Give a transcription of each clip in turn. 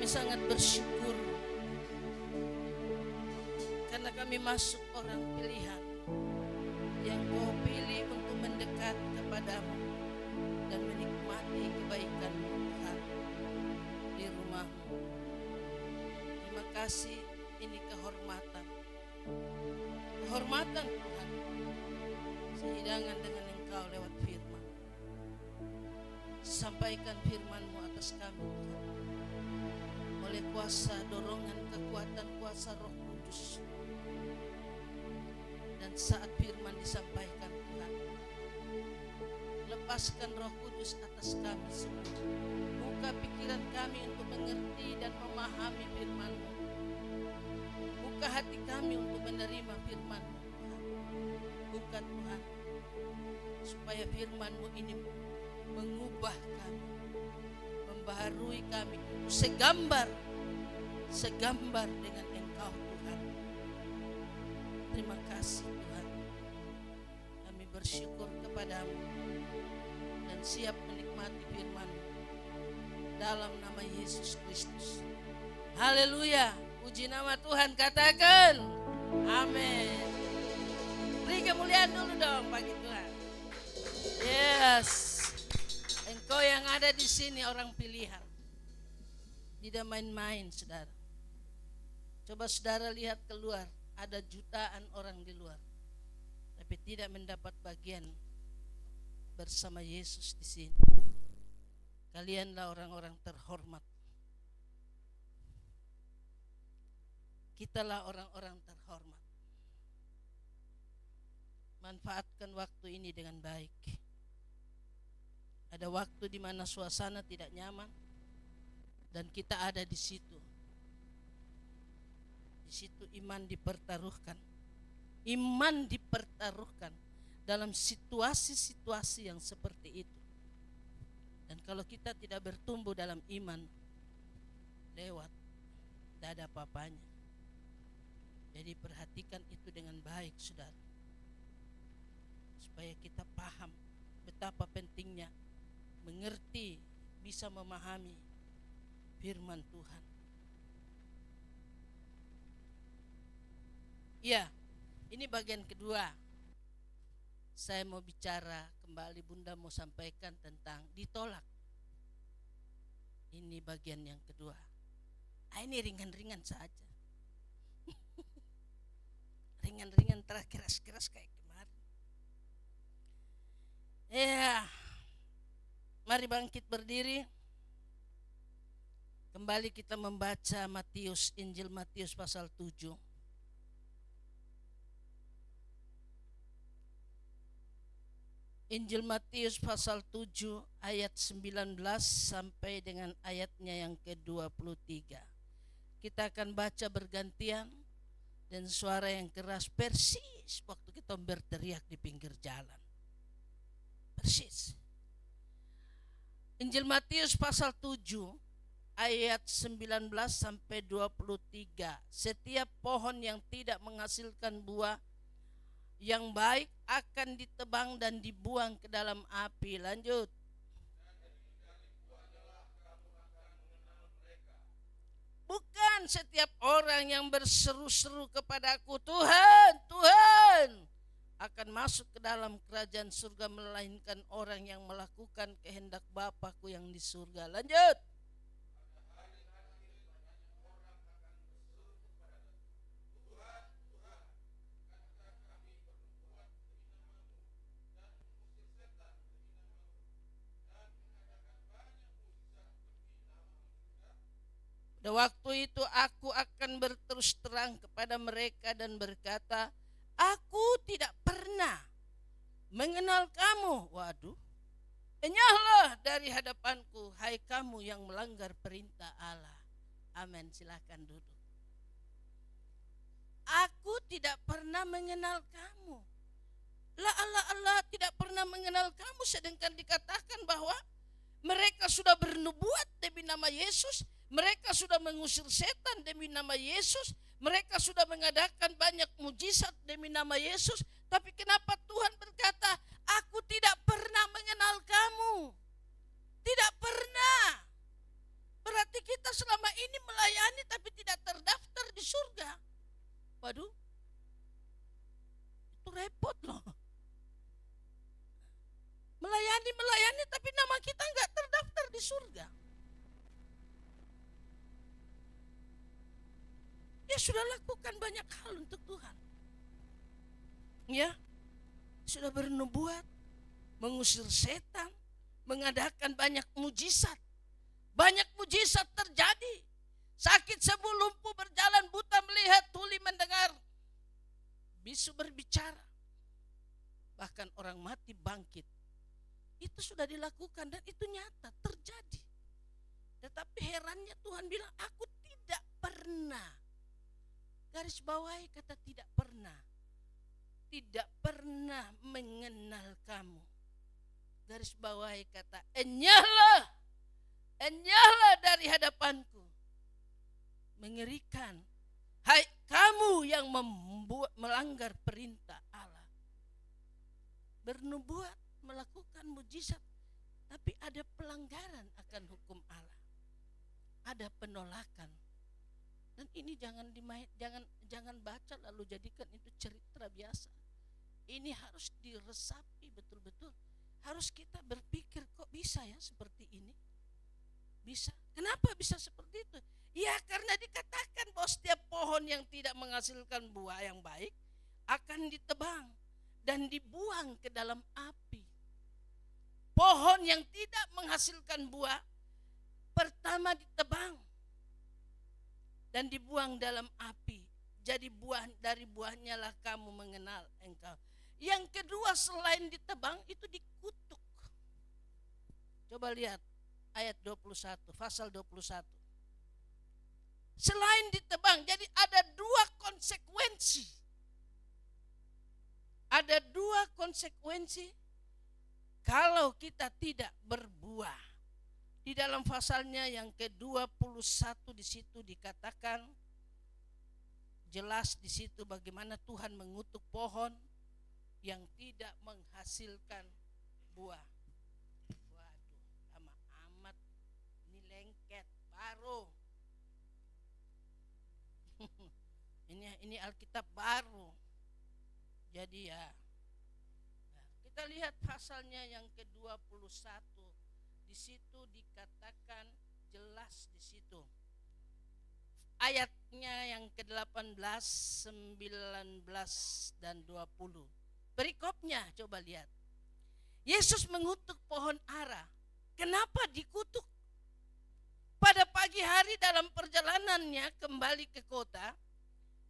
Kami sangat bersyukur karena kami masuk orang pilihan yang Kau pilih untuk mendekat kepadamu dan menikmati kebaikan-Mu Tuhan di rumah-Mu. Terima kasih, ini kehormatan Tuhan, sehidangan dengan Engkau lewat firman. Sampaikan firman-Mu atas kami Tuhan, oleh kuasa dorongan kekuatan kuasa Roh Kudus. Dan saat firman disampaikan Tuhan, lepaskan Roh Kudus atas kami semua. Buka pikiran kami untuk mengerti dan memahami firman-Mu. Buka hati kami untuk menerima firman-Mu Tuhan. Buka Tuhan, supaya firman-Mu ini mengubah kami, membaharui kami, segambar dengan Engkau Tuhan. Terima kasih Tuhan. Kami bersyukur kepadamu dan siap menikmati firman-Mu dalam nama Yesus Kristus. Haleluya. Puji nama Tuhan, katakan amin. Beri kemuliaan dulu dong bagi Tuhan. Yes. Engkau yang ada di sini orang pilihan. Tidak main-main saudara. Coba saudara lihat keluar, ada jutaan orang di luar, tapi tidak mendapat bagian bersama Yesus di sini. Kalianlah orang-orang terhormat. Kitalah orang-orang terhormat. Manfaatkan waktu ini dengan baik. Ada waktu di mana suasana tidak nyaman dan kita ada di situ. Di situ iman dipertaruhkan. Iman dipertaruhkan dalam situasi-situasi yang seperti itu. Dan kalau kita tidak bertumbuh dalam iman, lewat, tidak ada apa-apanya. Jadi perhatikan itu dengan baik saudara, supaya kita paham betapa pentingnya mengerti, bisa memahami firman Tuhan. Ya, ini bagian kedua. Saya mau bicara kembali, Bunda mau sampaikan tentang ditolak. Ini bagian yang kedua. Ini ringan-ringan saja. Ringan-ringan keras-keras kayak kemarin. Ya, mari bangkit berdiri. Kembali kita membaca Matius, Injil Matius pasal 7. Injil Matius pasal 7 ayat 19 sampai dengan ayatnya yang ke-23. Kita akan baca bergantian dan suara yang keras persis waktu kita berteriak di pinggir jalan. Persis. Injil Matius pasal 7 ayat 19 sampai 23. Setiap pohon yang tidak menghasilkan buah yang baik akan ditebang dan dibuang ke dalam api. Lanjut. Bukan setiap orang yang berseru-seru kepadaku, Tuhan, Tuhan, akan masuk ke dalam kerajaan surga, melainkan orang yang melakukan kehendak Bapa-Ku yang di surga. Lanjut. Pada waktu itu aku akan berterus terang kepada mereka dan berkata, aku tidak pernah mengenal kamu. Waduh, enyahlah dari hadapanku, hai kamu yang melanggar perintah Allah. Amin, silakan duduk. Aku tidak pernah mengenal kamu. Allah tidak pernah mengenal kamu, sedangkan dikatakan bahwa mereka sudah bernubuat demi nama Yesus. Mereka sudah mengusir setan demi nama Yesus. Mereka sudah mengadakan banyak mujizat demi nama Yesus. Tapi kenapa Tuhan berkata, aku tidak pernah mengenal kamu. Tidak pernah. Berarti kita selama ini melayani tapi tidak terdaftar di surga. Waduh, itu repot loh. Melayani tapi nama kita nggak terdaftar di surga. Dia sudah lakukan banyak hal untuk Tuhan. Ya, sudah bernubuat, mengusir setan, mengadakan banyak mujizat. Banyak mujizat terjadi. Sakit sembuh, lumpuh berjalan, buta melihat, tuli mendengar, bisu berbicara. Bahkan orang mati bangkit. Itu sudah dilakukan dan itu nyata terjadi. Tetapi herannya Tuhan bilang, aku tidak pernah. Garis bawahi kata tidak pernah. Tidak pernah mengenal kamu. Garis bawahi kata enyahlah dari hadapanku. Mengerikan. Hai kamu yang melanggar perintah Allah. Bernubuat, melakukan mujizat, tapi ada pelanggaran akan hukum Allah. Ada penolakan. Dan ini jangan baca lalu jadikan itu cerita biasa. Ini harus diresapi betul-betul. Harus kita berpikir, kok bisa ya seperti ini? Bisa. Kenapa bisa seperti itu? Ya karena dikatakan bahwa setiap pohon yang tidak menghasilkan buah yang baik akan ditebang dan dibuang ke dalam api. Pohon yang tidak menghasilkan buah pertama ditebang dan dibuang dalam api. Jadi dari buahnya lah kamu mengenal engkau. Yang kedua selain ditebang itu dikutuk. Coba lihat ayat 21, pasal 21. Selain ditebang, jadi ada dua konsekuensi. Ada dua konsekuensi kalau kita tidak berbuah. Di dalam pasalnya yang ke-21 di situ dikatakan jelas di situ bagaimana Tuhan mengutuk pohon yang tidak menghasilkan buah. Waduh, lama amat. Ini lengket baru. Ini Alkitab baru. Jadi ya, kita lihat pasalnya yang ke-21. Di situ dikatakan jelas di situ. Ayatnya yang ke-18, 19 dan 20. Perikopnya coba lihat. Yesus mengutuk pohon ara. Kenapa dikutuk? Pada pagi hari dalam perjalanannya kembali ke kota,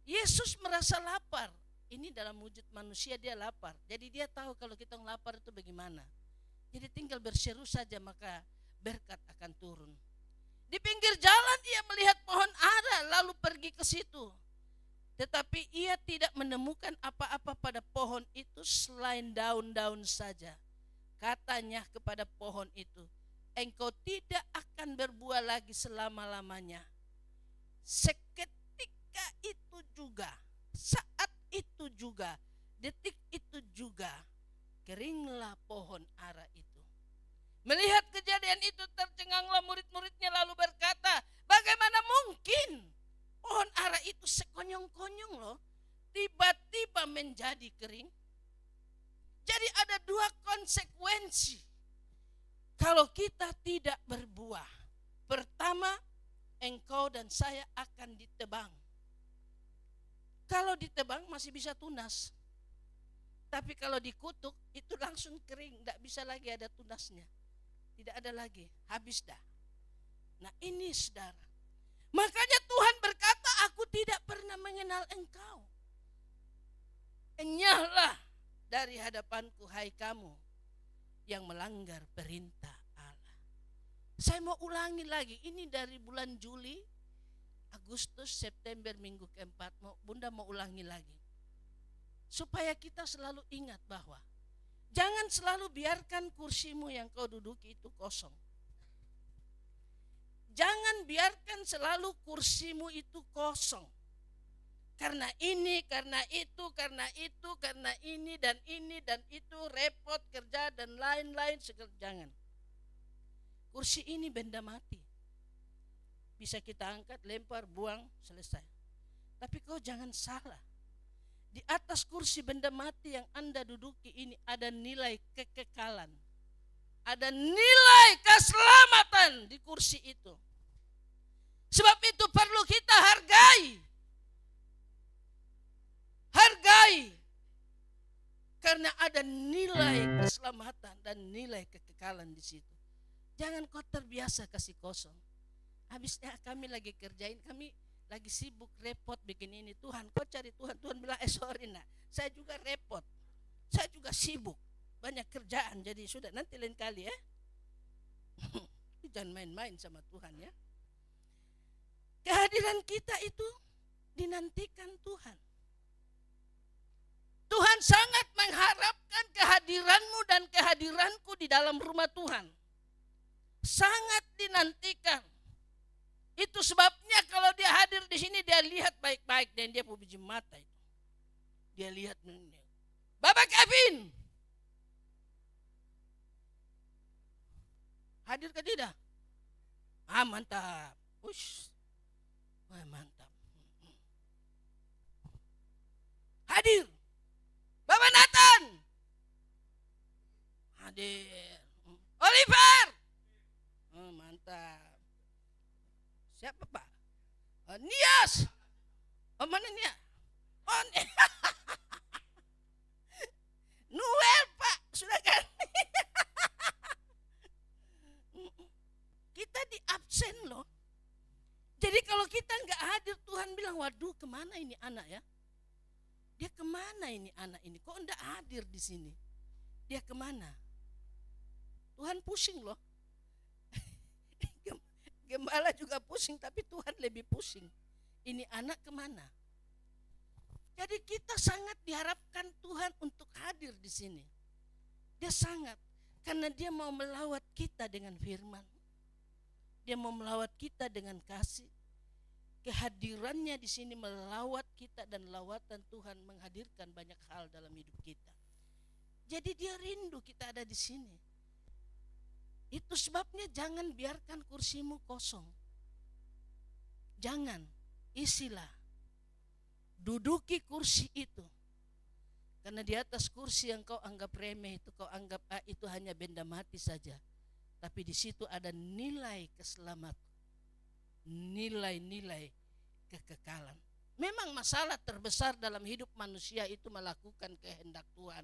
Yesus merasa lapar. Ini dalam wujud manusia dia lapar. Jadi dia tahu kalau kita lapar itu bagaimana. Jadi tinggal berseru saja maka berkat akan turun. Di pinggir jalan ia melihat pohon ara lalu pergi ke situ. Tetapi ia tidak menemukan apa-apa pada pohon itu selain daun-daun saja. Katanya kepada pohon itu, engkau tidak akan berbuah lagi selama-lamanya. Seketika itu juga, saat itu juga, detik itu juga, keringlah pohon ara itu. Melihat kejadian itu tercenganglah murid-muridnya lalu berkata, bagaimana mungkin pohon ara itu sekonyong-konyong loh, tiba-tiba menjadi kering. Jadi ada dua konsekuensi kalau kita tidak berbuah. Pertama, engkau dan saya akan ditebang. Kalau ditebang masih bisa tunas. Tapi kalau dikutuk itu langsung kering, tidak bisa lagi ada tunasnya. Tidak ada lagi, habis dah. Nah ini saudara. Makanya Tuhan berkata, aku tidak pernah mengenal engkau. Enyahlah dari hadapanku hai kamu yang melanggar perintah Allah. Saya mau ulangi lagi, ini dari bulan Juli, Agustus, September minggu keempat, Bunda mau ulangi lagi. Supaya kita selalu ingat bahwa jangan selalu biarkan kursimu yang kau duduki itu kosong. Jangan biarkan selalu kursimu itu kosong. Karena ini, karena itu, karena itu, karena ini dan itu, repot kerja dan lain-lain. Jangan. Kursi ini benda mati. Bisa kita angkat, lempar, buang, selesai. Tapi kau jangan salah. Di atas kursi benda mati yang Anda duduki ini ada nilai kekekalan. Ada nilai keselamatan di kursi itu. Sebab itu perlu kita hargai. Hargai. Karena ada nilai keselamatan dan nilai kekekalan di situ. Jangan kau terbiasa kasih kosong. Habisnya kami lagi kerjain, kami lagi sibuk repot bikin ini. Tuhan, kau cari Tuhan. Tuhan bilang, sorry nak, saya juga repot. Saya juga sibuk. Banyak kerjaan, jadi sudah nanti lain kali ya. Jangan main-main sama Tuhan ya. Kehadiran kita itu dinantikan Tuhan. Tuhan sangat mengharapkan kehadiranmu dan kehadiranku di dalam rumah Tuhan. Sangat dinantikan. Itu sebabnya kalau dia hadir di sini dia lihat baik-baik dan dia puji mata itu. Dia lihat ini. Bapak Kevin. Hadir ke tidak? Mantap. Ush. Mantap. Hadir. Bapak Nathan. Hadir. Oliver. Mantap. Siapa Pak? Nias. Mana Nias? Noel Pak. Sudah ganti. Kita di absen loh. Jadi kalau kita nggak hadir, Tuhan bilang, waduh kemana ini anak ya? Dia kemana ini anak ini? Kok enggak hadir di sini? Dia kemana? Tuhan pusing loh. Gembala juga pusing, tapi Tuhan lebih pusing. Ini anak kemana? Jadi kita sangat diharapkan Tuhan untuk hadir di sini. Dia sangat, karena dia mau melawat kita dengan firman. Dia mau melawat kita dengan kasih. Kehadirannya di sini melawat kita dan lawatan Tuhan menghadirkan banyak hal dalam hidup kita. Jadi dia rindu kita ada di sini. Itu sebabnya jangan biarkan kursimu kosong. Jangan, isilah. Duduki kursi itu. Karena di atas kursi yang kau anggap remeh itu, kau anggap itu hanya benda mati saja. Tapi di situ ada nilai keselamatan. Nilai-nilai kekekalan. Memang masalah terbesar dalam hidup manusia itu melakukan kehendak Tuhan.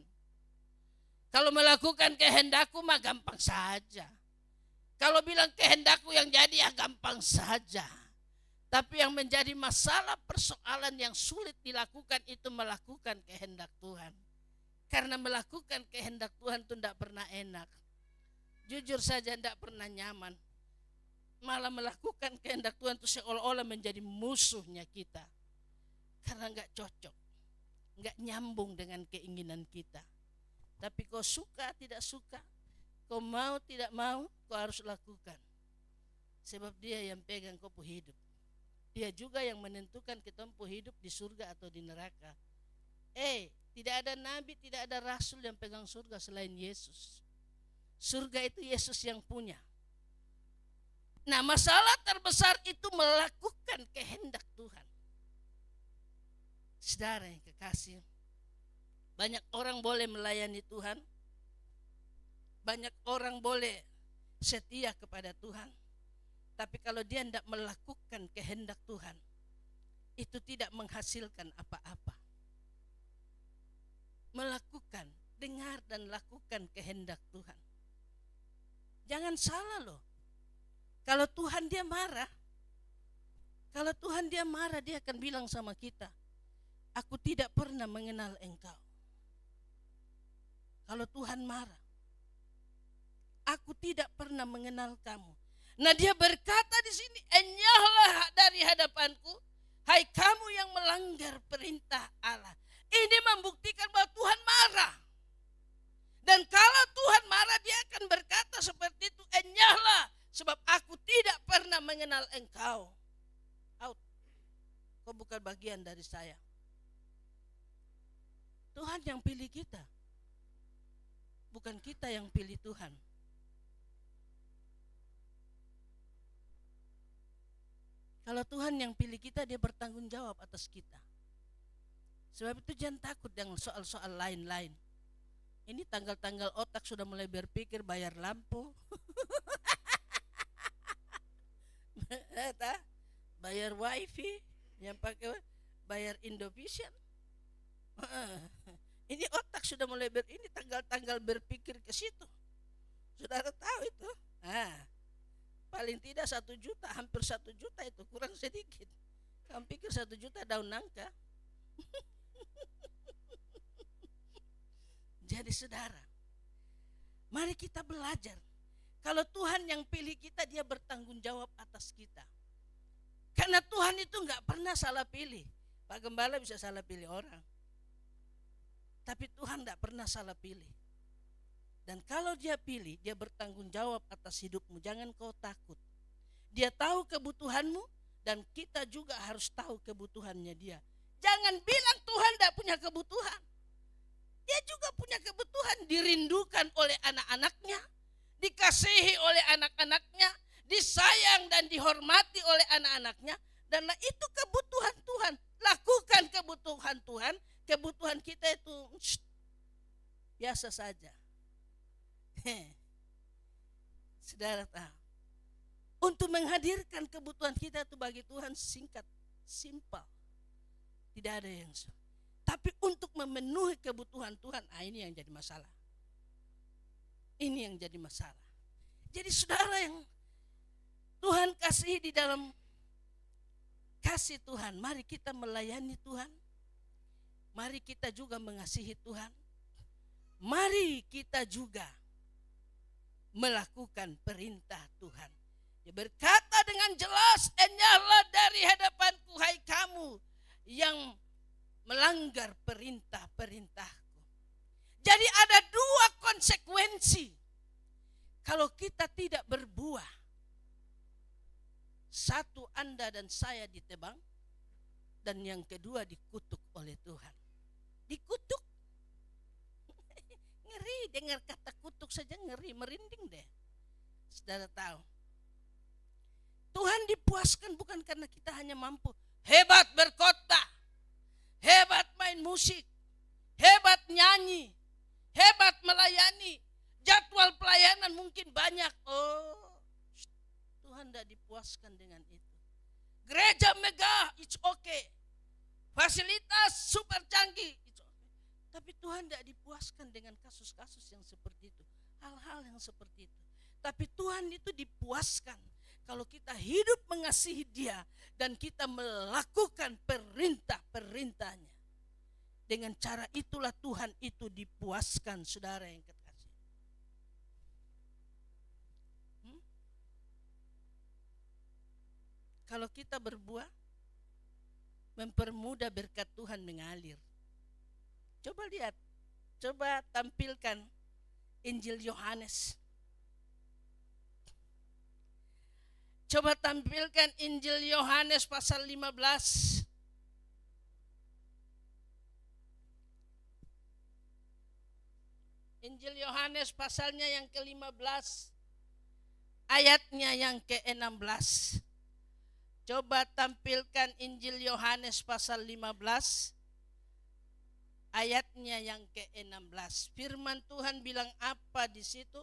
Kalau melakukan kehendakku mah gampang saja. Kalau bilang kehendakku yang jadi ya gampang saja. Tapi yang menjadi masalah persoalan yang sulit dilakukan itu melakukan kehendak Tuhan. Karena melakukan kehendak Tuhan itu tidak pernah enak. Jujur saja tidak pernah nyaman. Malah melakukan kehendak Tuhan itu seolah-olah menjadi musuhnya kita. Karena enggak cocok. Enggak nyambung dengan keinginan kita. Tapi kau suka tidak suka, kau mau tidak mau, kau harus lakukan. Sebab dia yang pegang kau hidup. Dia juga yang menentukan kita hidup di surga atau di neraka. Tidak ada nabi, tidak ada rasul yang pegang surga selain Yesus. Surga itu Yesus yang punya. Nah, masalah terbesar itu melakukan kehendak Tuhan. Saudara yang kekasih, banyak orang boleh melayani Tuhan. Banyak orang boleh setia kepada Tuhan. Tapi kalau dia tidak melakukan kehendak Tuhan, itu tidak menghasilkan apa-apa. Melakukan, dengar dan lakukan kehendak Tuhan. Jangan salah loh. Kalau Tuhan dia marah, dia akan bilang sama kita, aku tidak pernah mengenal engkau. Kalau Tuhan marah, aku tidak pernah mengenal kamu. Nah, dia berkata di sini, enyahlah dari hadapanku, hai kamu yang melanggar perintah Allah. Ini membuktikan bahwa Tuhan marah. Dan kalau Tuhan marah, dia akan berkata seperti itu, enyahlah, sebab aku tidak pernah mengenal engkau. Out. Kau bukan bagian dari saya. Tuhan yang pilih kita. Bukan kita yang pilih Tuhan. Kalau Tuhan yang pilih kita, dia bertanggung jawab atas kita. Sebab itu jangan takut dengan soal-soal lain-lain. Ini tanggal-tanggal otak sudah mulai berpikir bayar lampu, bayar wifi, yang pakai bayar Indovision. Ini otak sudah mulai ini tanggal-tanggal berpikir ke situ. Saudara tahu itu? Paling tidak 1 juta, hampir 1 juta itu, kurang sedikit. Kamu pikir 1 juta daun nangka? Jadi saudara, mari kita belajar. Kalau Tuhan yang pilih kita, dia bertanggung jawab atas kita. Karena Tuhan itu gak pernah salah pilih. Pak Gembala bisa salah pilih orang, tapi Tuhan gak pernah salah pilih. Dan kalau dia pilih, dia bertanggung jawab atas hidupmu. Jangan kau takut. Dia tahu kebutuhanmu, dan kita juga harus tahu kebutuhannya dia. Jangan bilang Tuhan tidak punya kebutuhan. Dia juga punya kebutuhan, dirindukan oleh anak-anaknya, dikasihi oleh anak-anaknya, disayang dan dihormati oleh anak-anaknya. Dan itu kebutuhan Tuhan. Lakukan kebutuhan Tuhan. Kebutuhan kita itu biasa saja. Saudara tahu, untuk menghadirkan kebutuhan kita itu bagi Tuhan singkat, simpel, tidak ada yang susah. Tapi untuk memenuhi kebutuhan Tuhan, ini yang jadi masalah. Ini yang jadi masalah. Jadi saudara yang Tuhan kasih di dalam kasih Tuhan, mari kita melayani Tuhan. Mari kita juga mengasihi Tuhan. Mari kita juga melakukan perintah Tuhan. Dia berkata dengan jelas, enyahlah dari hadapanku hai kamu yang melanggar perintah-perintahku. Jadi ada 2 konsekuensi kalau kita tidak berbuah. 1, Anda dan saya ditebang, dan yang kedua dikutuk oleh Tuhan. Dikutuk. Ngeri dengar kata kutuk saja, ngeri, merinding deh. Saudara tahu, Tuhan dipuaskan bukan karena kita hanya mampu hebat berkhotbah, hebat main musik, hebat nyanyi, hebat melayani, jadwal pelayanan mungkin banyak. Tuhan tidak dipuaskan dengan itu. Gereja megah, it's okay. Fasilitas super canggih, it's okay. Tapi Tuhan tidak dipuaskan dengan kasus-kasus yang seperti itu, hal-hal yang seperti itu. Tapi Tuhan itu dipuaskan kalau kita hidup mengasihi Dia dan kita melakukan perintah-perintahnya. Dengan cara itulah Tuhan itu dipuaskan, saudara yang kekasih. Kalau kita berbuah, mempermudah berkat Tuhan mengalir. Coba lihat, coba tampilkan Injil Yohanes. Coba tampilkan Injil Yohanes pasal 15. Injil Yohanes pasalnya yang ke-15, ayatnya yang ke-16. Coba tampilkan Injil Yohanes pasal 15, ayatnya yang ke-16. Firman Tuhan bilang apa di situ?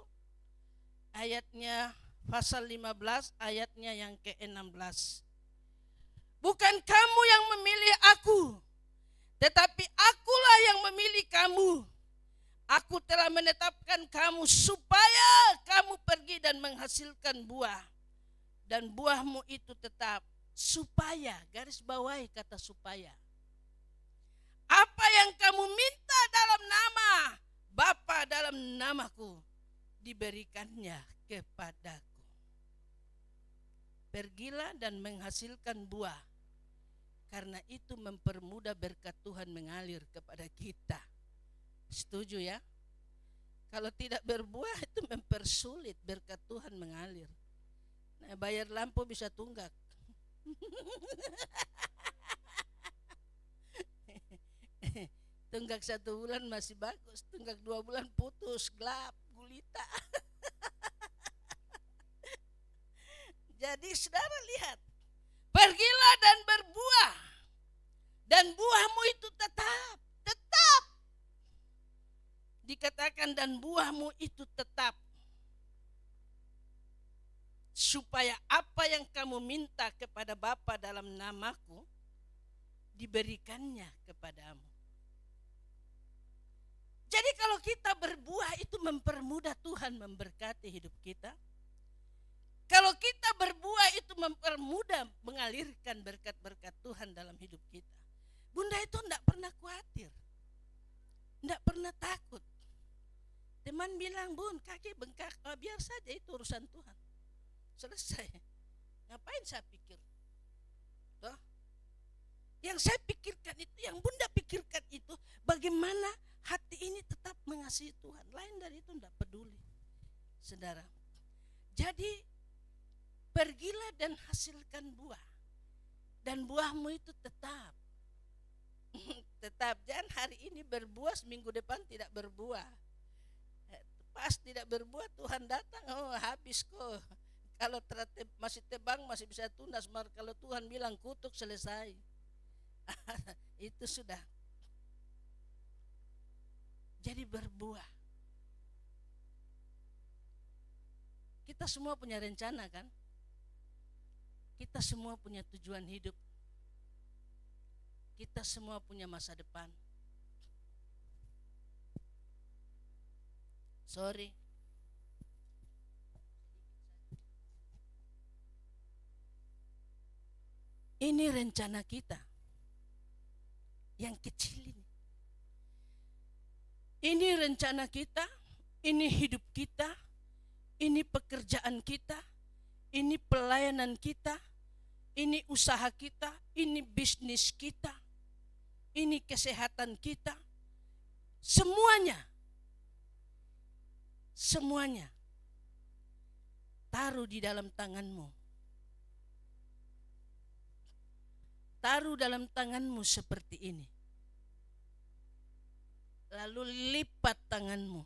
Ayatnya pasal 15, ayatnya yang ke-16. Bukan kamu yang memilih aku, tetapi akulah yang memilih kamu. Aku telah menetapkan kamu supaya kamu pergi dan menghasilkan buah. Dan buahmu itu tetap. Supaya, garis bawahi kata supaya. Apa yang kamu minta dalam nama Bapa dalam namaku, diberikannya kepadaku. Pergilah dan menghasilkan buah. Karena itu mempermudah berkat Tuhan mengalir kepada kita. Setuju ya? Kalau tidak berbuah itu mempersulit berkat Tuhan mengalir. Nah, bayar lampu bisa tunggak. Tunggak 1 bulan masih bagus, tunggak 2 bulan putus, gelap, gulita. Jadi saudara lihat, Pergilah dan berbuah, dan buahmu itu tetap. Dikatakan dan buahmu itu tetap. Supaya apa yang kamu minta kepada Bapa dalam namaku, diberikannya kepadamu. Jadi kalau kita berbuah itu mempermudah Tuhan memberkati hidup kita. Kalau kita berbuah itu mempermudah mengalirkan berkat-berkat Tuhan dalam hidup kita. Bunda itu tidak pernah khawatir, tidak pernah takut. Teman bilang, Bun, kaki bengkak, biar saja itu urusan Tuhan. Selesai. Ngapain saya pikir? Tuh. Yang saya pikirkan itu, yang Bunda pikirkan itu, bagaimana hati ini tetap mengasihi Tuhan. Lain dari itu tidak peduli. Saudara. Jadi pergilah dan hasilkan buah. Dan buahmu itu tetap. Tetap. Jangan hari ini berbuah, seminggu depan tidak berbuah. Pas tidak berbuah Tuhan datang, oh habis kok. Kalau masih tebang masih bisa tunas. Kalau Tuhan bilang kutuk, selesai. Itu sudah. Jadi berbuah. Kita semua punya rencana kan? Kita semua punya tujuan hidup. Kita semua punya masa depan. Sorry. Ini rencana kita yang kecil ini. Ini rencana kita, ini hidup kita, ini pekerjaan kita, ini pelayanan kita, ini usaha kita, ini bisnis kita, ini kesehatan kita. Semuanya taruh di dalam tanganmu. Taruh dalam tanganmu seperti ini. Lalu lipat tanganmu.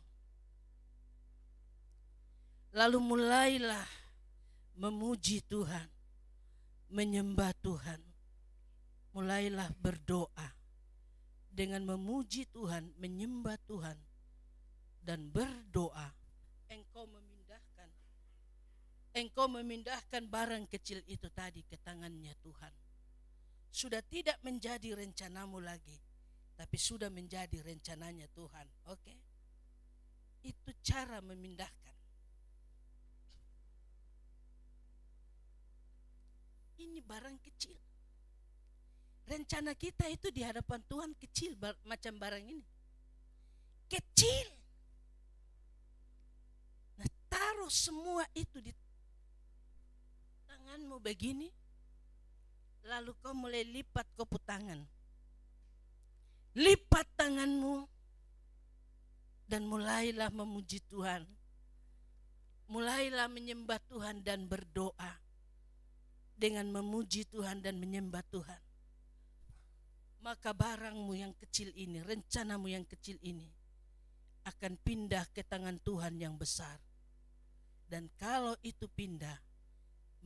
Lalu mulailah memuji Tuhan, menyembah Tuhan. Mulailah berdoa. Dengan memuji Tuhan, menyembah Tuhan, dan berdoa, engkau memindahkan barang kecil itu tadi ke tangannya Tuhan. Sudah tidak menjadi rencanamu lagi, tapi sudah menjadi rencananya Tuhan. Oke? Itu cara memindahkan. Ini barang kecil. Rencana kita itu di hadapan Tuhan kecil, macam barang ini. Kecil. Nah, taruh semua itu di tanganmu begini. Lalu kau mulai lipat kopu tangan. Lipat tanganmu dan mulailah memuji Tuhan. Mulailah menyembah Tuhan dan berdoa. Dengan memuji Tuhan dan menyembah Tuhan, maka barangmu yang kecil ini, rencanamu yang kecil ini akan pindah ke tangan Tuhan yang besar. Dan kalau itu pindah,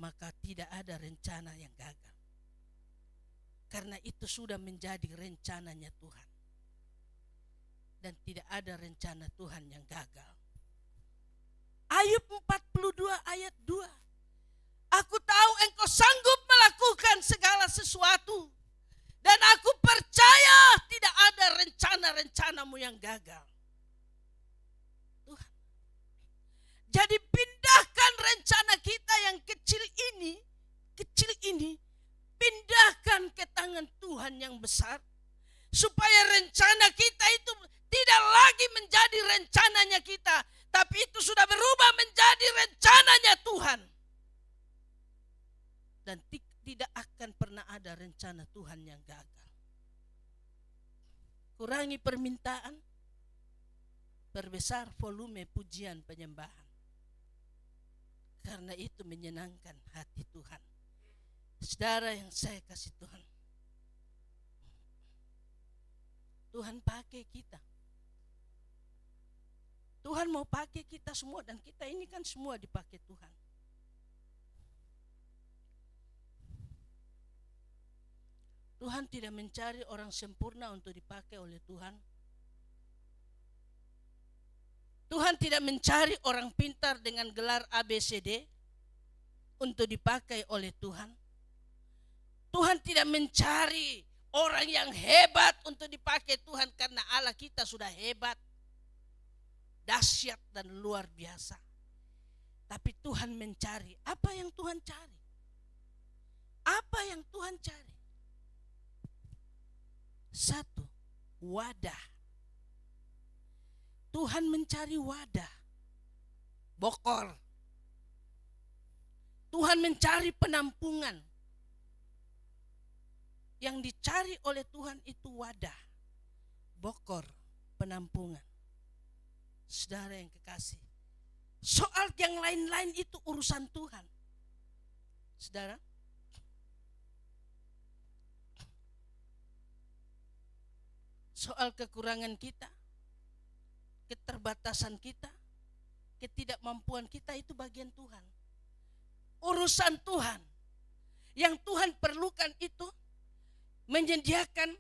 maka tidak ada rencana yang gagal. Karena itu sudah menjadi rencananya Tuhan. Dan tidak ada rencana Tuhan yang gagal. Ayub 42 ayat 2. Aku tahu engkau sanggup melakukan segala sesuatu. Dan aku percaya tidak ada rencana-rencanamu yang gagal. Tuhan. Jadi pindahkan rencana kita yang kecil ini, pindahkan ke tangan Tuhan yang besar, supaya rencana kita itu tidak lagi menjadi rencananya kita, tapi itu sudah berubah menjadi rencananya Tuhan. Dan tidak akan pernah ada rencana Tuhan yang gagal. Kurangi permintaan, perbesar volume pujian penyembahan. Karena itu menyenangkan hati Tuhan. Saudara yang saya kasih Tuhan, Tuhan pakai kita. Tuhan mau pakai kita semua, dan kita ini kan semua dipakai Tuhan. Tuhan tidak mencari orang sempurna untuk dipakai oleh Tuhan. Tuhan tidak mencari orang pintar dengan gelar ABCD untuk dipakai oleh Tuhan. Tuhan tidak mencari orang yang hebat untuk dipakai Tuhan, karena Allah kita sudah hebat, dahsyat dan luar biasa. Tapi Tuhan mencari, apa yang Tuhan cari? Apa yang Tuhan cari? Satu, wadah. Tuhan mencari wadah, bokor. Tuhan mencari penampungan. Yang dicari oleh Tuhan itu wadah, bokor, penampungan. Saudara yang kekasih, soal yang lain-lain itu urusan Tuhan. Saudara, soal kekurangan kita, keterbatasan kita, ketidakmampuan kita itu bagian Tuhan. Urusan Tuhan. Yang Tuhan perlukan itu menyediakan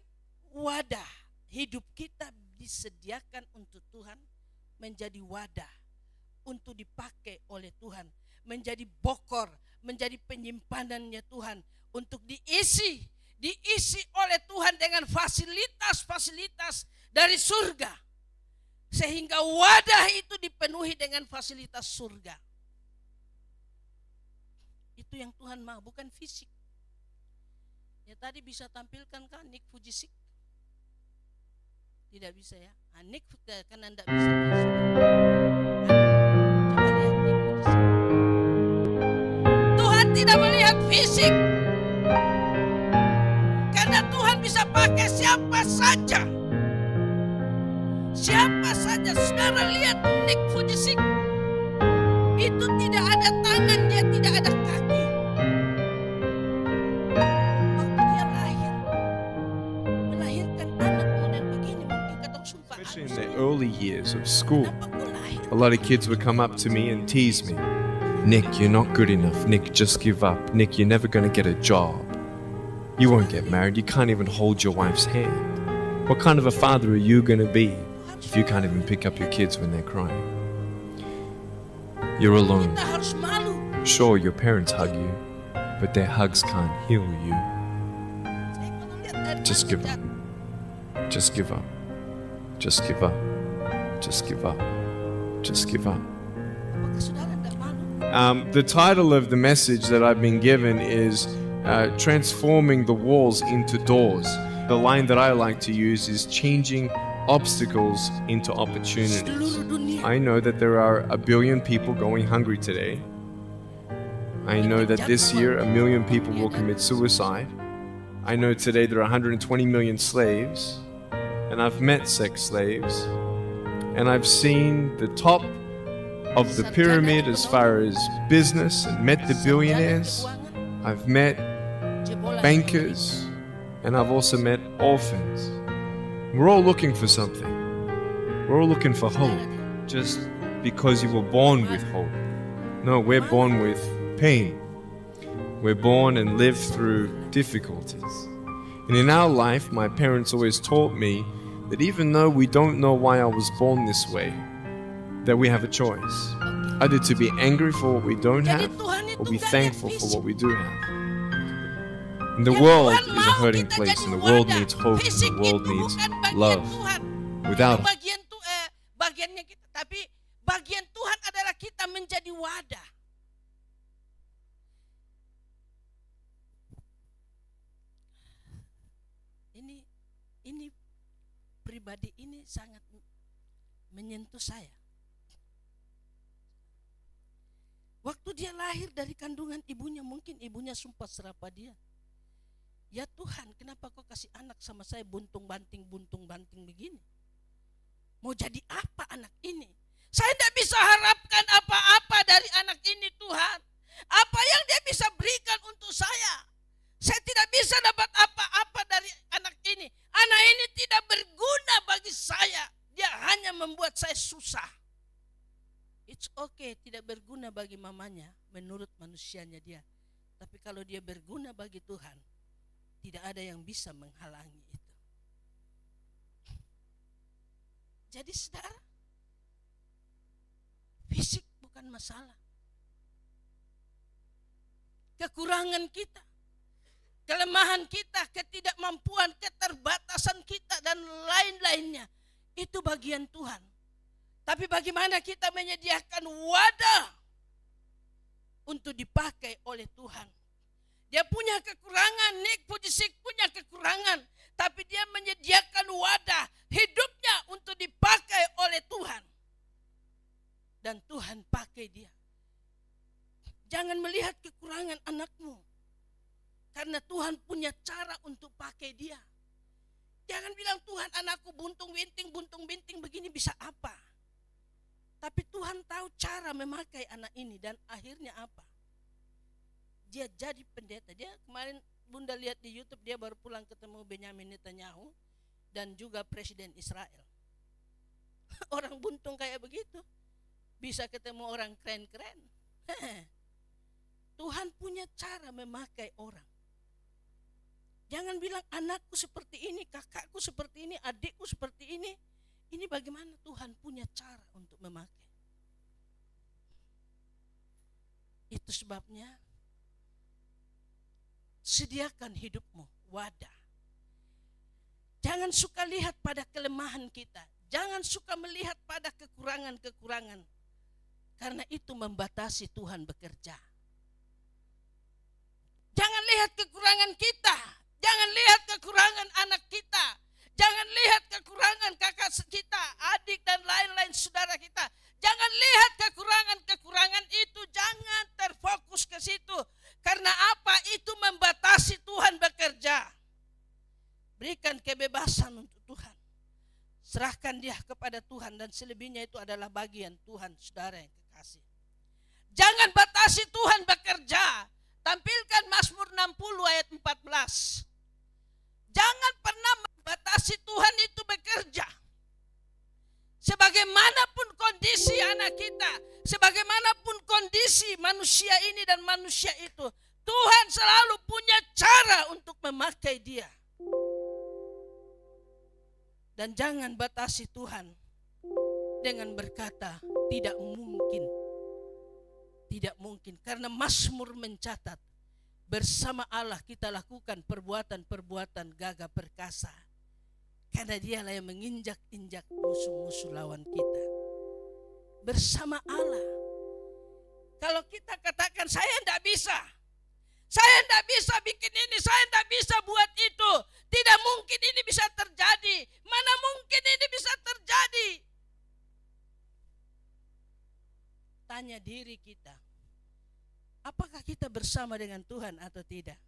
wadah. Hidup kita disediakan untuk Tuhan menjadi wadah untuk dipakai oleh Tuhan, menjadi bokor, menjadi penyimpanannya Tuhan untuk diisi oleh Tuhan dengan fasilitas-fasilitas dari surga. Sehingga wadah itu dipenuhi dengan fasilitas surga. Itu yang Tuhan mau, bukan fisik. Ya tadi bisa tampilkan kan Nick Fujisik? Tidak bisa ya. Nick kan anda bisa. Coba lihat Nick Fujisik. Tuhan tidak melihat fisik. Karena Tuhan bisa pakai siapa saja. Siapa saja. Saudara lihat Nick Fujisik. Itu tidak ada tangan, dia tidak ada kaki. Waktu dia lahir, melahirkan anak model begini, mungkin ketong sumpah. Especially in the early years of school, a lot of kids would come up to me and tease me. Nick, you're not good enough. Nick, just give up. Nick, you're never going to get a job. You won't get married. You can't even hold your wife's hand. What kind of a father are you going to be if you can't even pick up your kids when they're crying? You're alone. Kita harus malu. Sure, your parents hug you, but their hugs can't heal you. Just give up. Just give up. Just give up. Just give up. Just give up. Apakah saudara tidak malu? The title of the message that I've been given is Transforming the Walls into Doors. The line that I like to use is changing obstacles into opportunities. Seluruh dunia. I know that there are 1 billion people going hungry today. I know that this year 1 million people will commit suicide. I know today there are 120 million slaves, and I've met sex slaves, and I've seen the top of the pyramid as far as business and met the billionaires. I've met bankers, and I've also met orphans. We're all looking for something. We're all looking for hope. Just because you were born with hope. No, we're born with pain. We're born and live through difficulties. And in our life, my parents always taught me that even though we don't know why I was born this way, that we have a choice. Either to be angry for what we don't have, or be thankful for what we do have. And the world is a hurting place, and the world needs hope, and the world needs love. Without bagiannya kita, tapi bagian Tuhan adalah kita menjadi wadah. Ini pribadi ini sangat menyentuh saya. Waktu dia lahir dari kandungan ibunya, mungkin ibunya sumpah serapah dia. Ya Tuhan, kenapa kau kasih anak sama saya buntung banting begini? Mau jadi apa anak ini? Saya tidak bisa harapkan apa-apa dari anak ini Tuhan. Apa yang dia bisa berikan untuk saya? Saya tidak bisa dapat apa-apa dari anak ini. Anak ini tidak berguna bagi saya. Dia hanya membuat saya susah. It's okay, tidak berguna bagi mamanya menurut manusianya dia. Tapi kalau dia berguna bagi Tuhan, tidak ada yang bisa menghalangi itu. Jadi saudara, fisik bukan masalah. Kekurangan kita, kelemahan kita, ketidakmampuan, keterbatasan kita dan lain-lainnya, itu bagian Tuhan. Tapi bagaimana kita menyediakan wadah untuk dipakai oleh Tuhan. Dia punya kekurangan, Nick Vujicic punya kekurangan, tapi dia menyediakan wadah hidupnya untuk dipakai oleh Tuhan. Dan Tuhan pakai dia. Jangan melihat kekurangan anakmu, karena Tuhan punya cara untuk pakai dia. Jangan bilang, Tuhan, anakku buntung binting begini bisa apa? Tapi Tuhan tahu cara memakai anak ini, dan akhirnya apa? Dia jadi pendeta. Dia kemarin Bunda lihat di YouTube, dia baru pulang ketemu Benyamin Netanyahu dan juga Presiden Israel. Orang buntung kayak begitu bisa ketemu orang keren-keren. Tuhan punya cara memakai orang. Jangan bilang anakku seperti ini, kakakku seperti ini, adikku seperti ini. Ini bagaimana Tuhan punya cara untuk memakai. Itu sebabnya sediakan hidupmu wadah. Jangan suka lihat pada kelemahan kita. Jangan suka melihat pada kekurangan-kekurangan. Karena itu membatasi Tuhan bekerja. Jangan lihat kekurangan kita. Jangan lihat kekurangan anak kita. Jangan lihat kekurangan kakak kita, adik dan lain-lain saudara kita. Jangan lihat kekurangan-kekurangan itu. Jangan terfokus ke situ. Karena apa? Itu membatasi Tuhan bekerja. Berikan kebebasan untuk Tuhan. Serahkan dia kepada Tuhan, dan selebihnya itu adalah bagian Tuhan, saudara yang kekasih. Jangan batasi Tuhan bekerja. Tampilkan Mazmur 60 ayat 14. Jangan pernah membatasi Tuhan itu bekerja. Sebagaimanapun kondisi anak kita, sebagaimanapun kondisi manusia ini dan manusia itu, Tuhan selalu punya cara untuk memakai dia. Dan jangan batasi Tuhan dengan berkata tidak mungkin. Tidak mungkin, karena Mazmur mencatat, bersama Allah kita lakukan perbuatan-perbuatan gagah perkasa. Karena dialah yang menginjak-injak musuh-musuh lawan kita. Bersama Allah. Kalau kita katakan saya tidak bisa. Saya tidak bisa bikin ini, saya tidak bisa buat itu. Tidak mungkin ini bisa terjadi. Mana mungkin ini bisa terjadi? Tanya diri kita. Apakah kita bersama dengan Tuhan atau tidak?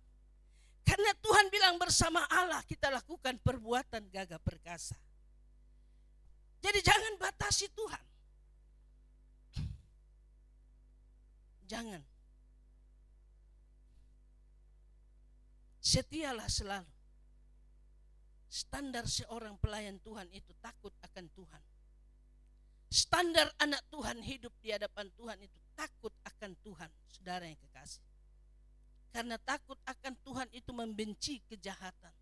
Karena Tuhan bilang bersama Allah kita lakukan perbuatan gagah perkasa. Jadi jangan batasi Tuhan. Jangan. Setialah selalu. Standar seorang pelayan Tuhan itu takut akan Tuhan. Standar anak Tuhan hidup di hadapan Tuhan itu takut akan Tuhan, saudara yang kekasih. Karena takut akan Tuhan itu membenci kejahatan.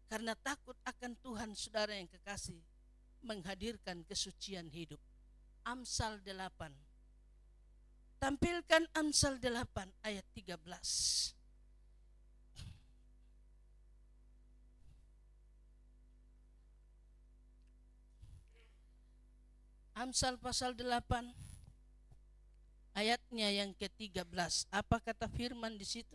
Karena takut akan Tuhan, saudara yang kekasih, menghadirkan kesucian hidup. Amsal 8. Tampilkan Amsal 8 ayat 13. Amsal pasal 8 ayatnya yang ke-13. Apa kata firman di situ?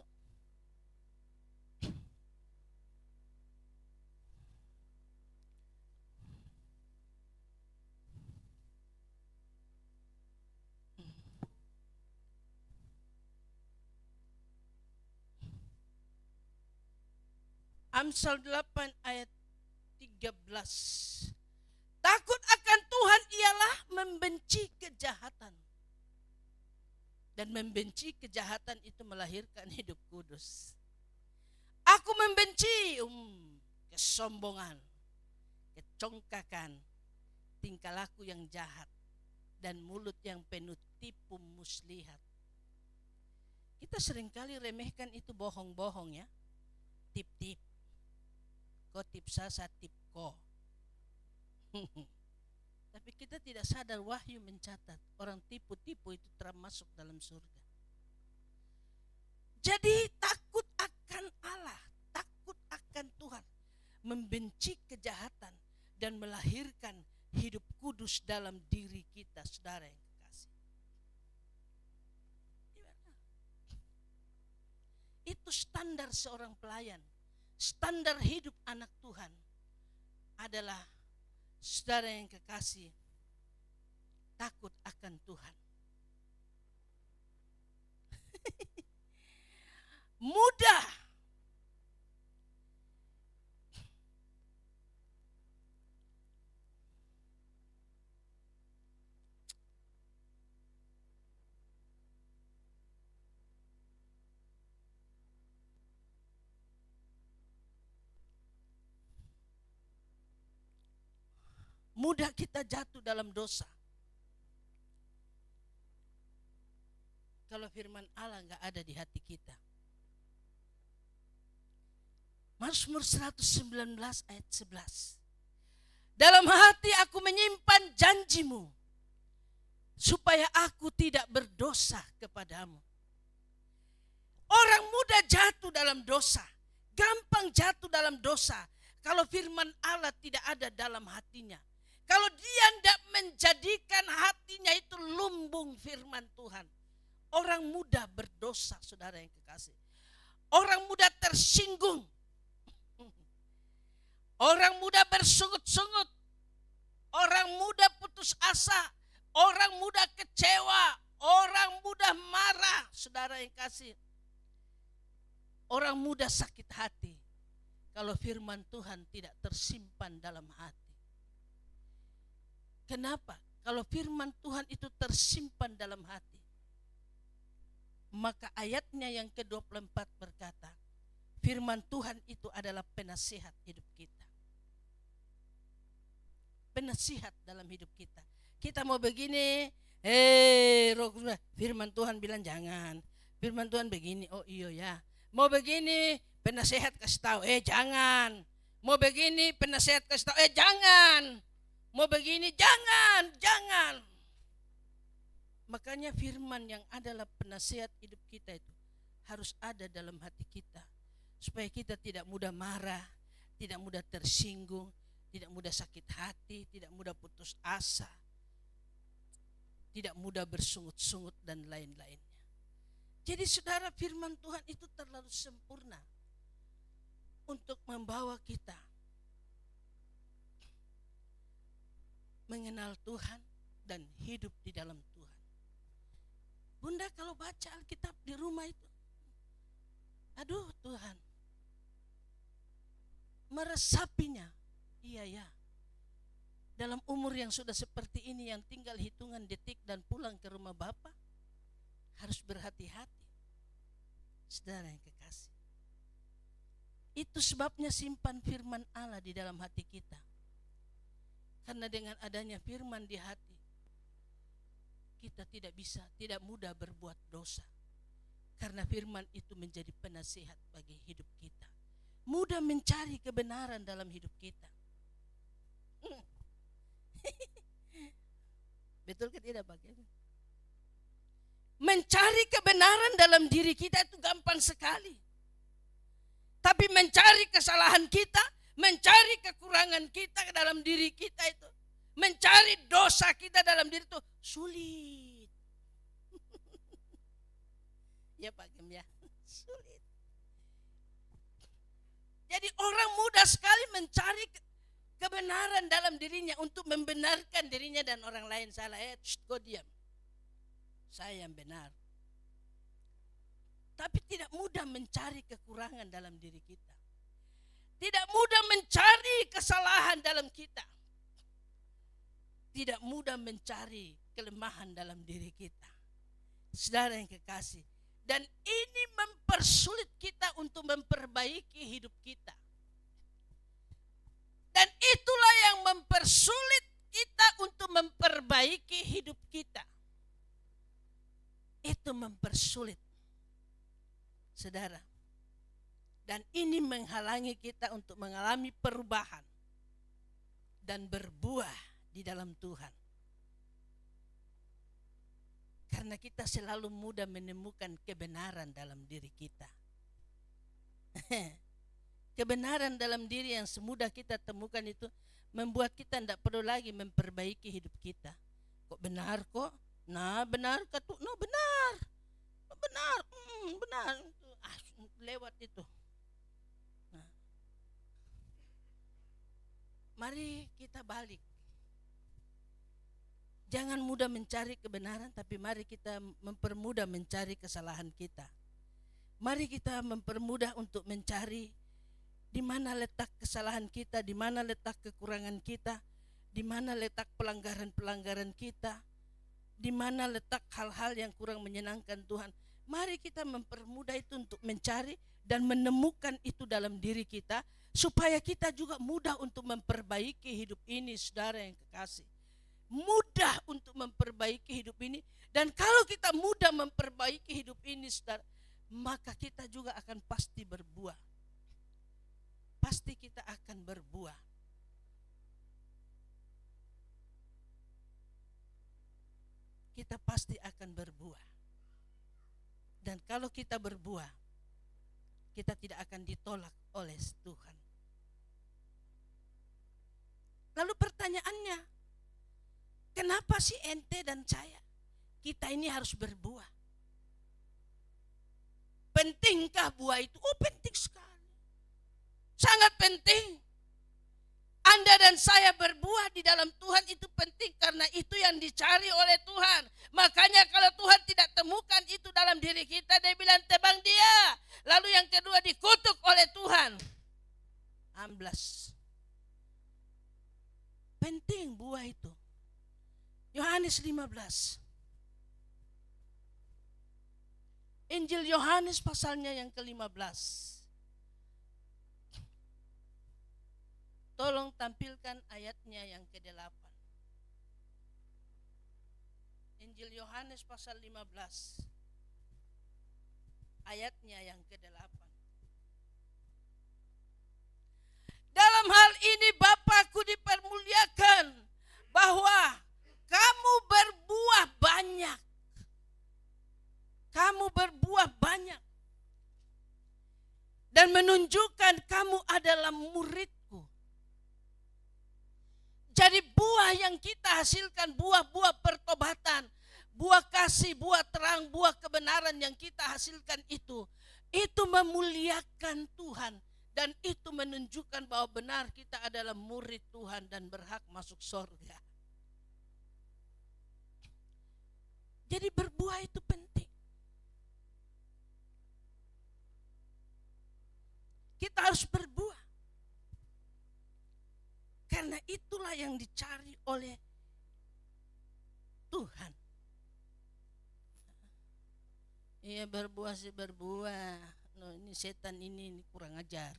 Amsal 8 ayat 13. Takut akan Tuhan ialah membenci kejahatan. Dan membenci kejahatan itu melahirkan hidup kudus. Aku membenci kesombongan, kecongkakan, tingkah laku yang jahat, dan mulut yang penuh tipu muslihat. Kita seringkali remehkan itu bohong-bohong ya. tip-tip. Ko tip saya tip ko. Tapi kita tidak sadar wahyu mencatat orang tipu-tipu itu termasuk dalam surga. Jadi takut akan Allah, takut akan Tuhan, membenci kejahatan dan melahirkan hidup kudus dalam diri kita, saudara yang kekasih. Itu standar seorang pelayan. Standar hidup anak Tuhan adalah, saudara yang kekasih, takut akan Tuhan. Mudah kita jatuh dalam dosa kalau firman Allah nggak ada di hati kita. Mazmur 119 ayat 11. Dalam hati aku menyimpan janjimu, supaya aku tidak berdosa kepadamu. Orang muda jatuh dalam dosa, gampang jatuh dalam dosa, kalau firman Allah tidak ada dalam hatinya. Kalau dia tidak menjadikan hatinya itu lumbung firman Tuhan. Orang muda berdosa, saudara yang kekasih. Orang muda tersinggung. Orang muda bersungut-sungut. Orang muda putus asa. Orang muda kecewa. Orang muda marah, saudara yang kasih. Orang muda sakit hati kalau firman Tuhan tidak tersimpan dalam hati. Kenapa? Kalau firman Tuhan itu tersimpan dalam hati, maka ayatnya yang ke-24 berkata, firman Tuhan itu adalah penasihat hidup kita. Penasihat dalam hidup kita. Kita mau begini, firman Tuhan bilang jangan. Firman Tuhan begini, oh iya ya. Mau begini, penasihat kasih tahu, jangan. Mau begini, penasihat kasih tahu, jangan. Mau begini, jangan. Makanya firman yang adalah penasihat hidup kita itu harus ada dalam hati kita. Supaya kita tidak mudah marah, tidak mudah tersinggung, tidak mudah sakit hati, tidak mudah putus asa, tidak mudah bersungut-sungut dan lain-lainnya. Jadi saudara, firman Tuhan itu terlalu sempurna untuk membawa kita mengenal Tuhan dan hidup di dalam Tuhan. Bunda kalau baca Alkitab di rumah itu, aduh Tuhan, meresapinya. Iya ya, dalam umur yang sudah seperti ini, yang tinggal hitungan detik dan pulang ke rumah Bapa, harus berhati-hati, saudara yang kekasih. Itu sebabnya simpan firman Allah di dalam hati kita. Karena dengan adanya firman di hati, kita tidak mudah berbuat dosa. Karena firman itu menjadi penasihat bagi hidup kita. Mudah mencari kebenaran dalam hidup kita. Betul ke tidak Pak? Mencari kebenaran dalam diri kita itu gampang sekali. Tapi mencari kesalahan kita, mencari kekurangan kita dalam diri kita itu, mencari dosa kita dalam diri itu sulit. Ya Pak Gem ya, sulit. Jadi orang mudah sekali mencari kebenaran dalam dirinya untuk membenarkan dirinya dan orang lain salah. Kau diam. Saya yang benar. Tapi tidak mudah mencari kekurangan dalam diri kita. Tidak mudah mencari kesalahan dalam kita. Tidak mudah mencari kelemahan dalam diri kita. Saudara yang kekasih. Dan ini mempersulit kita untuk memperbaiki hidup kita. Dan itulah yang mempersulit kita untuk memperbaiki hidup kita. Itu mempersulit. Saudara. Dan ini menghalangi kita untuk mengalami perubahan dan berbuah di dalam Tuhan. Karena kita selalu mudah menemukan kebenaran dalam diri kita. Kebenaran dalam diri yang semudah kita temukan itu membuat kita tidak perlu lagi memperbaiki hidup kita. Kok benar kok? Nah benar katu, no benar, benar, benar. Lewat itu. Nah. Mari kita balik. Jangan mudah mencari kebenaran, tapi mari kita mempermudah mencari kesalahan kita. Mari kita mempermudah untuk mencari di mana letak kesalahan kita, di mana letak kekurangan kita, di mana letak pelanggaran-pelanggaran kita, di mana letak hal-hal yang kurang menyenangkan Tuhan. Mari kita mempermudah itu untuk mencari dan menemukan itu dalam diri kita, supaya kita juga mudah untuk memperbaiki hidup ini, saudara yang kekasih. Mudah untuk memperbaiki hidup ini. Dan kalau kita mudah memperbaiki hidup ini, saudara, maka kita juga akan pasti berbuah. Pasti kita akan berbuah. Kita pasti akan berbuah. Dan kalau kita berbuah, kita tidak akan ditolak oleh Tuhan. Lalu pertanyaannya, kenapa sih ente dan saya, kita ini harus berbuah? Pentingkah buah itu? Oh, penting sekali. Sangat penting. Anda dan saya berbuah di dalam Tuhan itu penting, karena itu yang dicari oleh Tuhan. Makanya kalau Tuhan tidak temukan itu dalam diri kita, dia bilang tebang dia. Lalu yang kedua, dikutuk oleh Tuhan. Amblas. Penting buah itu. Yohanes 15. Injil Yohanes pasalnya yang ke-15. Tolong tampilkan ayatnya yang ke-8. Injil Yohanes pasal 15. Ayatnya yang ke-8. Dalam hal ini Bapakku dipermuliakan, bahwa kamu berbuah banyak. Kamu berbuah banyak. Dan menunjukkan kamu adalah muridku. Jadi buah yang kita hasilkan, buah-buah pertobatan, buah kasih, buah terang, buah kebenaran yang kita hasilkan itu memuliakan Tuhan. Dan itu menunjukkan bahwa benar kita adalah murid Tuhan dan berhak masuk surga. Jadi berbuah itu penting. Kita harus berbuah. Karena itulah yang dicari oleh Tuhan. Iya, berbuah sih berbuah. No, ini setan ini kurang ajar.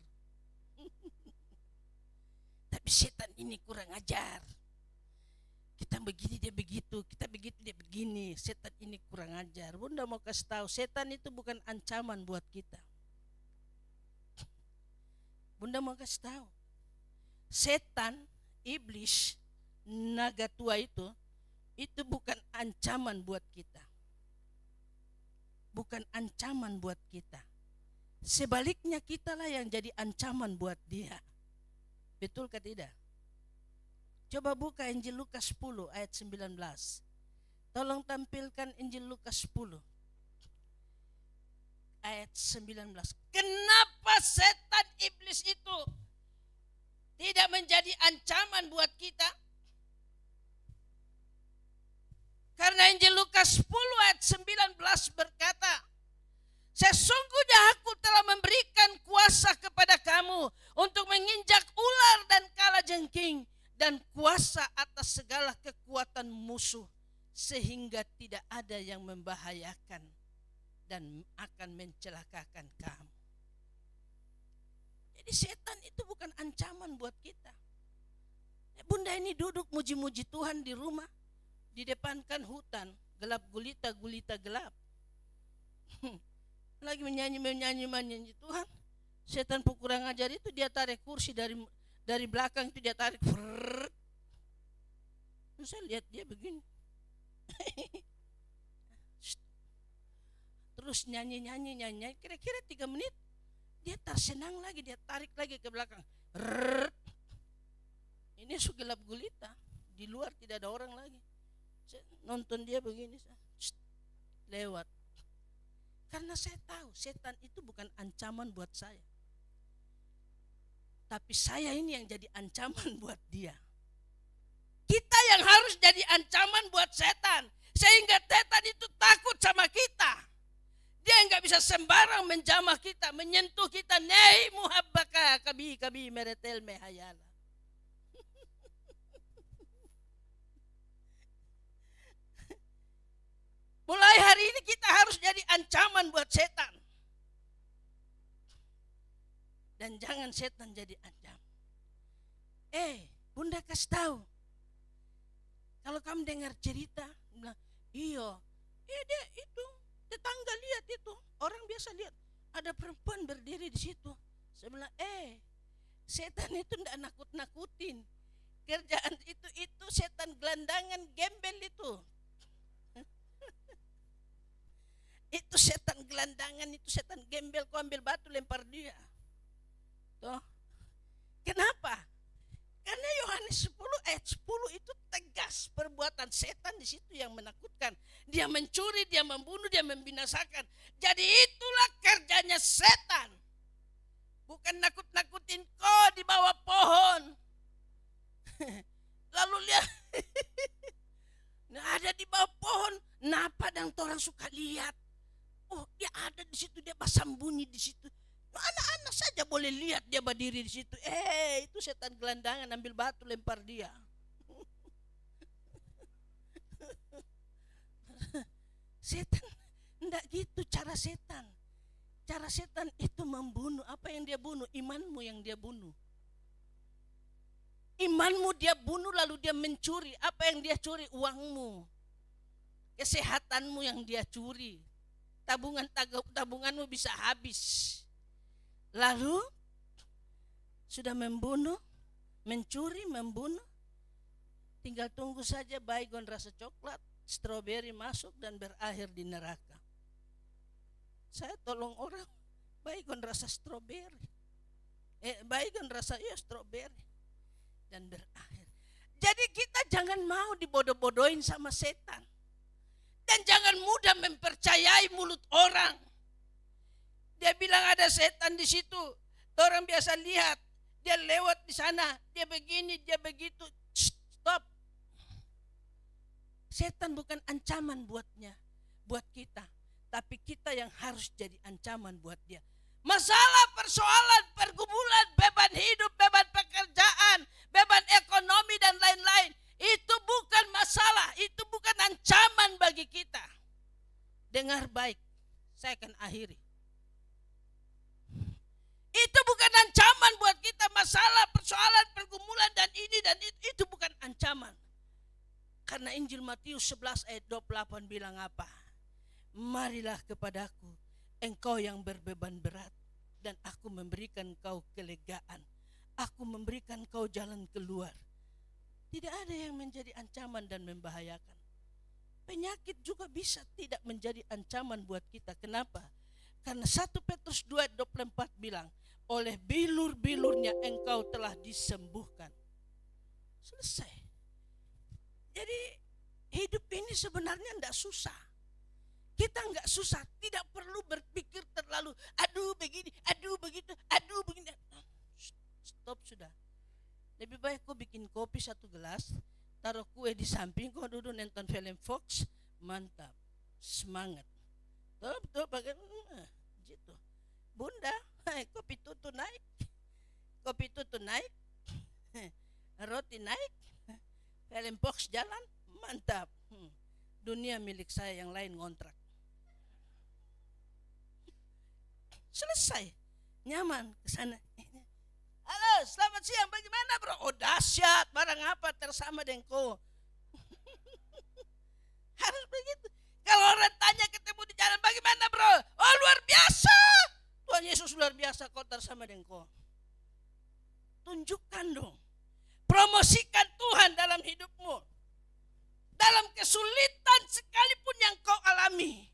Tapi setan ini kurang ajar. Kita begini dia begitu, kita begitu dia begini. Setan ini kurang ajar. Bunda mau kasih tahu, setan itu bukan ancaman buat kita. Bunda mau kasih tahu, setan, iblis, naga tua itu bukan ancaman buat kita. Bukan ancaman buat kita. Sebaliknya kitalah yang jadi ancaman buat dia. Betul kah tidak? Coba buka Injil Lukas 10 ayat 19. Tolong tampilkan Injil Lukas 10 ayat 19. Kenapa setan iblis itu tidak menjadi ancaman buat kita? Karena Injil Lukas 10 ayat 19 berkata, sesungguhnya aku telah memberikan kuasa kepada kamu untuk menginjak ular dan kalajengking dan kuasa atas segala kekuatan musuh, sehingga tidak ada yang membahayakan dan akan mencelakakan kamu. Jadi setan itu bukan ancaman buat kita. Bunda ini duduk muji-muji Tuhan di rumah, di depan kan hutan, gelap gulita gelap. Lagi menyanyi Tuhan, Setan kurang ajar itu dia tarik kursi dari belakang itu dia tarik. Terus saya lihat dia begini. Terus nyanyi. Kira-kira 3 menit dia tersenang lagi, dia tarik lagi ke belakang. Ini gelap gulita, di luar tidak ada orang lagi. Saya nonton dia begini, lewat. Karena saya tahu setan itu bukan ancaman buat saya, tapi saya ini yang jadi ancaman buat dia. Kita yang harus jadi ancaman buat setan, sehingga setan itu takut sama kita. Dia nggak bisa sembarang menjamah kita, menyentuh kita. Nei muhabbaka kabi meretel mehayala. Mulai hari ini kita harus jadi ancaman buat setan. Dan jangan setan jadi ancaman. Bunda kasih tahu. Kalau kamu dengar cerita, bilang, iya dia itu, tetangga lihat itu, orang biasa lihat, ada perempuan berdiri di situ. Saya bilang, setan itu tidak nakut-nakutin. Kerjaan itu setan gelandangan gembel itu. Itu setan gelandangan, itu setan gembel, kau ambil batu lempar dia. Tuh. Kenapa? Karena Yohanes 10 ayat 10 itu tegas, perbuatan setan di situ yang menakutkan. Dia mencuri, dia membunuh, dia membinasakan. Jadi itulah kerjanya setan. Bukan nakut-nakutin kau di bawah pohon. Lalu lihat, ada di bawah pohon, napa dan orang suka lihat. Oh, dia ada di situ, dia sembunyi di situ. Anak-anak saja boleh lihat dia berdiri di situ. Itu setan gelandangan, ambil batu lempar dia. Setan enggak gitu cara setan. Cara setan itu membunuh. Apa yang dia bunuh? Imanmu yang dia bunuh. Imanmu dia bunuh, lalu dia mencuri. Apa yang dia curi? Uangmu, kesehatanmu yang dia curi. Tabunganmu bisa habis. Lalu sudah membunuh, mencuri, membunuh. Tinggal tunggu saja baygon rasa coklat, stroberi masuk dan berakhir di neraka. Saya tolong orang, baygon rasa stroberi. Baygon rasa stroberi dan berakhir. Jadi kita jangan mau dibodoh-bodohin sama setan. Dan jangan mudah mempercayai mulut orang. Dia bilang ada setan di situ. Orang biasa lihat, dia lewat di sana, dia begini, dia begitu. Stop. Setan bukan ancaman buat kita, tapi kita yang harus jadi ancaman buat dia. Masalah, persoalan, pergumulan, beban hidup, beban pekerjaan, beban ekonomi dan lain-lain, itu bukan masalah, itu bukan ancaman bagi kita. Dengar baik, saya akan akhiri. Itu bukan ancaman buat kita, masalah, persoalan, pergumulan dan ini dan itu bukan ancaman. Karena Injil Matius 11 ayat 28 bilang apa? Marilah kepadaku engkau yang berbeban berat dan aku memberikan kau kelegaan. Aku memberikan kau jalan keluar. Tidak ada yang menjadi ancaman dan membahayakan. Penyakit juga bisa tidak menjadi ancaman buat kita. Kenapa? Karena 1 Petrus 2:24 bilang, oleh bilur-bilurnya engkau telah disembuhkan. Selesai. Jadi hidup ini sebenarnya tidak susah. Kita nggak susah, tidak perlu berpikir terlalu, aduh begini, aduh begitu, aduh begini. Stop sudah. Lebih baik kau bikin kopi 1 gelas, taruh kue di samping, kau duduk nonton film Fox, mantap, semangat. Tuh bagian gitu. Bunda, kopi tutu naik, roti naik, film Fox jalan, mantap. Dunia milik saya, yang lain ngontrak. Selesai, nyaman kesana. Halo, selamat siang, bagaimana bro? Oh dahsyat, barang apa tersama dengko. Harus begitu. Kalau orang tanya ketemu di jalan, bagaimana bro? Oh luar biasa, Tuhan Yesus luar biasa kotor sama dengko. Tunjukkan dong. Promosikan Tuhan dalam hidupmu. Dalam kesulitan sekalipun yang kau alami.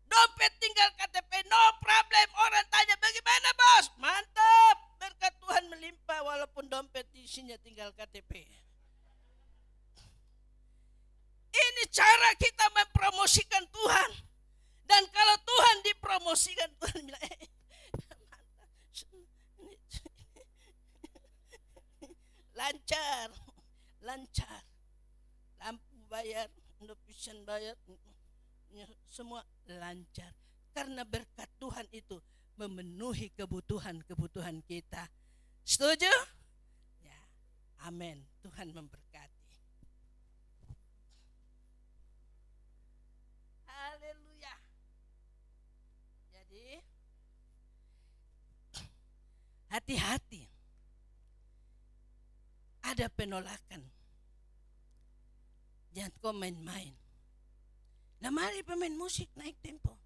Dompet tinggal KTP, no problem. Orang tanya bagaimana bos? Mantap. Berkat Tuhan melimpah walaupun dompet isinya tinggal KTP. Ini cara kita mempromosikan Tuhan. Dan kalau Tuhan dipromosikan, Tuhan bilang, lancar, lancar. Lampu bayar, notification bayar, semua lancar. Karena berkat Tuhan itu memenuhi kebutuhan-kebutuhan kita. Setuju? Ya, amin. Tuhan memberkati. Haleluya. Jadi, hati-hati. Ada penolakan. Jangan kau main-main. Nah mari pemain musik naik tempo.